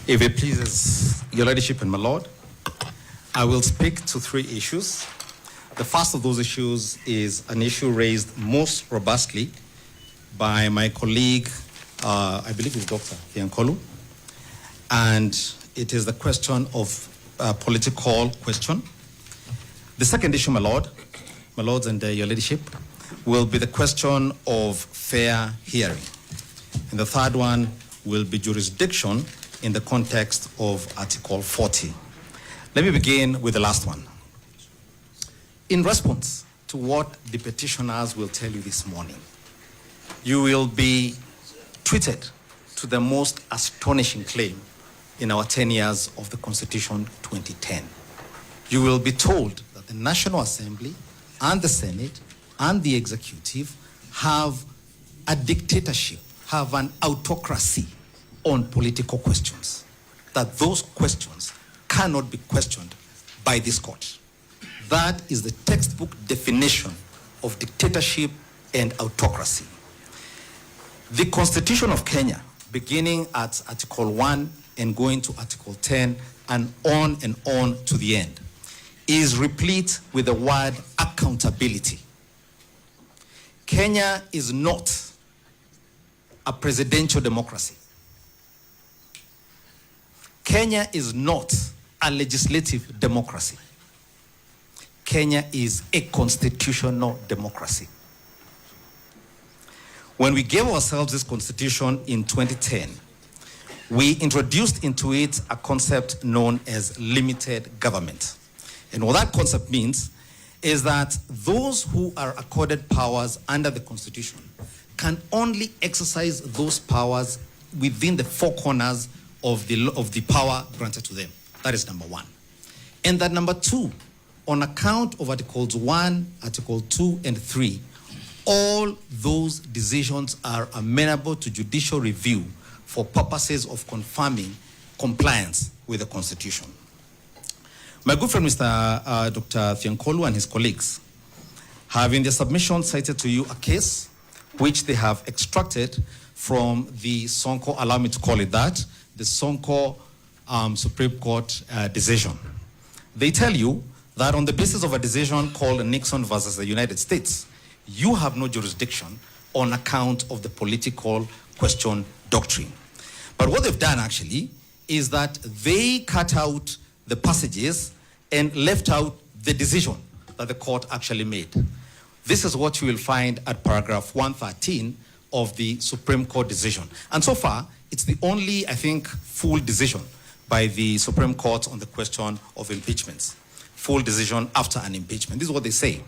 If it pleases your ladyship and my lord, I will speak to three issues. The first of those issues is an issue raised most robustly by my colleague, I believe it's Dr. Thiankolu, and it is the question of political question. The second issue, my lords and your ladyship, will be the question of fair hearing. And the third one will be jurisdiction in the context of Article 40. Let me begin with the last one. In response to what the petitioners will tell you this morning, you will be treated to the most astonishing claim in our 10 years of the Constitution 2010. You will be told that the National Assembly and the Senate and the Executive have a dictatorship, have an autocracy on political questions, that those questions cannot be questioned by this court. That is the textbook definition of dictatorship and autocracy. The Constitution of Kenya, beginning at Article 1 and going to Article 10 and on to the end, is replete with the word accountability. Kenya is not a presidential democracy. Kenya is not a legislative democracy. Kenya is a constitutional democracy. When we gave ourselves this constitution in 2010, we introduced into it a concept known as limited government. And what that concept means is that those who are accorded powers under the Constitution can only exercise those powers within the four corners of the power granted to them. That is number one. And that number two, on account of Articles 1, Article 2, and 3, all those decisions are amenable to judicial review for purposes of confirming compliance with the Constitution. My good friend, Mr. Dr. Thiankolu and his colleagues have in their submission cited to you a case which they have extracted from the Sonko, allow me to call it that, the Sonko Supreme Court decision. They tell you that on the basis of a decision called Nixon versus the United States, you have no jurisdiction on account of the political question doctrine. But what they've done actually is that they cut out the passages and left out the decision that the court actually made. This is what you will find at paragraph 113 of the Supreme Court decision. And so far, it's the only, I think, full decision by the Supreme Court on the question of impeachments. Full decision after an impeachment. This is what they say.